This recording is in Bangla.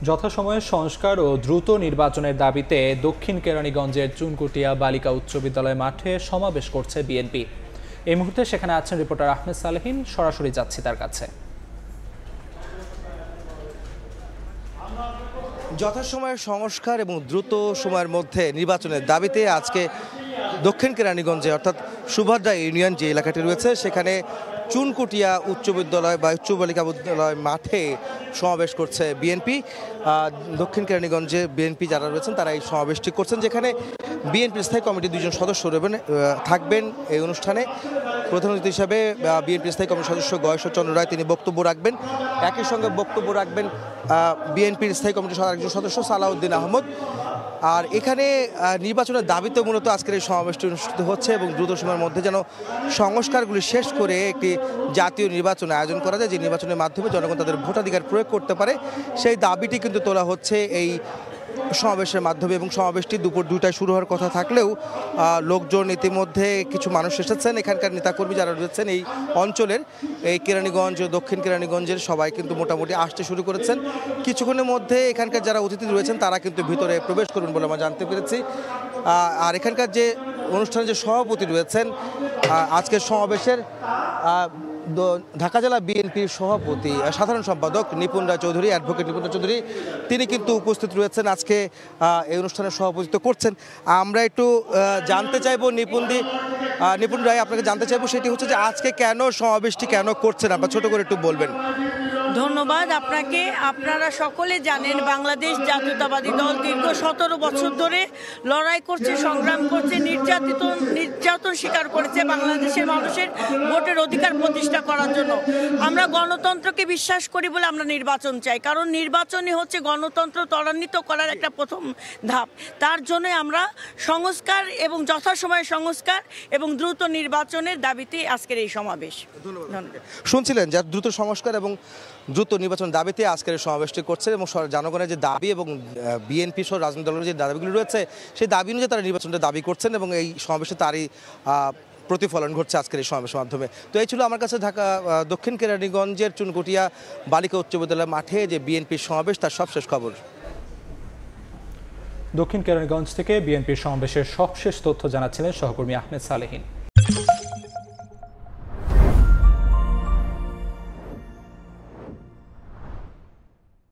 যথাসময়ে সংস্কার ও দ্রুত নির্বাচনের দাবিতে দক্ষিণ কেরানীগঞ্জের চুনকুটিয়া বালিকা উচ্চ বিদ্যালয় মাঠে সমাবেশ করছে বিএনপি। এই মুহূর্তে সেখানে আছেন রিপোর্টার আহমেদ সালেহিন। সরাসরি যাচ্ছি তার কাছে। যথাসময়ে সংস্কার এবং দ্রুত সময়ের মধ্যে নির্বাচনের দাবিতে আজকে দক্ষিণ কেরানীগঞ্জে অর্থাৎ সুভদ্রা ইউনিয়ন যে এলাকাটি রয়েছে সেখানে চুনকুটিয়া উচ্চ বিদ্যালয় বা উচ্চ বালিকা বিদ্যালয় মাঠে সমাবেশ করছে বিএনপি। দক্ষিণ কেরানীগঞ্জে বিএনপি যারা রয়েছেন তারা এই সমাবেশটি করছেন, যেখানে বিএনপির স্থায়ী কমিটির দুজন সদস্য থাকবেন এই অনুষ্ঠানে। প্রধান অতিথি হিসাবে বিএনপির স্থায়ী কমিটির সদস্য গয়েশ্বর চন্দ্র রায়, তিনি বক্তব্য রাখবেন। একই সঙ্গে বক্তব্য রাখবেন বিএনপির স্থায়ী কমিটির আরেকজন সদস্য সালাউদ্দিন আহমদ। আর এখানে নির্বাচনের দাবিতে মূলত আজকের এই সমাবেশটি অনুষ্ঠিত হচ্ছে এবং দ্রুত সময়ের মধ্যে যেন সংস্কারগুলি শেষ করে একটি জাতীয় নির্বাচন আয়োজন করা যায়, যে নির্বাচনের মাধ্যমে জনগণ তাদের ভোটাধিকার প্রয়োগ করতে পারে, সেই দাবিটি কিন্তু তোলা হচ্ছে এই সমাবেশের মাধ্যমে। এবং সমাবেশটি দুপুর 2টায় শুরু হওয়ার কথা থাকলেও লোকজন ইতিমধ্যে কিছু মানুষ এসেছেন, এখানকার নেতাকর্মী যারা রয়েছেন এই অঞ্চলের, এই কেরানীগঞ্জ দক্ষিণ কেরানীগঞ্জের সবাই কিন্তু মোটামুটি আসতে শুরু করেছেন। কিছুক্ষণের মধ্যে এখানকার যারা অতিথি রয়েছেন তারা কিন্তু ভিতরে প্রবেশ করবেন বলে আমরা জানতে পেরেছি। আর এখানকার যে অনুষ্ঠানের যে সভাপতি রয়েছেন আজকের সমাবেশের, ঢাকা জেলা বিএনপির সভাপতি সাধারণ সম্পাদক নিপুণ রায় চৌধুরী, অ্যাডভোকেট নিপুণ রায় চৌধুরী, তিনি কিন্তু উপস্থিত রয়েছেন, আজকে এই অনুষ্ঠানের সভাপতিত্ব করছেন। আমরা একটু জানতে চাইবো নিপুণ রায়, আপনাকে জানতে চাইবো সেটি হচ্ছে যে আজকে কেন সমাবেশটি কেন করছেন, আপনার ছোট করে একটু বলবেন। ধন্যবাদ আপনাকে। আপনারা সকলে জানেন বাংলাদেশ জাতীয়তাবাদী দল দীর্ঘ 17 বছর ধরে লড়াই করছে, সংগ্রাম করছে, নির্যাতন স্বীকার করেছে বাংলাদেশের মানুষের ভোটের অধিকার প্রতিষ্ঠা করার জন্য। আমরা গণতন্ত্রকে বিশ্বাস করি বলে আমরা নির্বাচন চাই, কারণ নির্বাচনই হচ্ছে গণতন্ত্র ত্বরান্বিত করার একটা প্রথম ধাপ। তার জন্য আমরা সংস্কার এবং যথাসময়ে সংস্কার এবং দ্রুত নির্বাচনের দাবিতে আজকের এই সমাবেশ। ধন্যবাদ। শুনছিলেন যে দ্রুত সংস্কার এবং দ্রুত নির্বাচন দাবিতে আজকের সমাবেশটি করছে এবং জনগণের যে দাবি এবং বিএনপি সহ রাজনৈতিক দলের যে দাবিগুলি রয়েছে সেই দাবি অনুযায়ী তারা নির্বাচনটা দাবি করছেন এবং এই সমাবেশে তারই প্রতিফলন ঘটছে আজকের এই সমাবেশের মাধ্যমে। তো এই ছিল আমার কাছে ঢাকা দক্ষিণ কেরানীগঞ্জের চুনকুটিয়া বালিকা উচ্চ বিদ্যালয় মাঠে যে বিএনপির সমাবেশ তার সবশেষ খবর। দক্ষিণ কেরানীগঞ্জ থেকে বিএনপির সমাবেশের সবশেষ তথ্য জানাচ্ছিলেন সহকর্মী আহমেদ সালেহিন।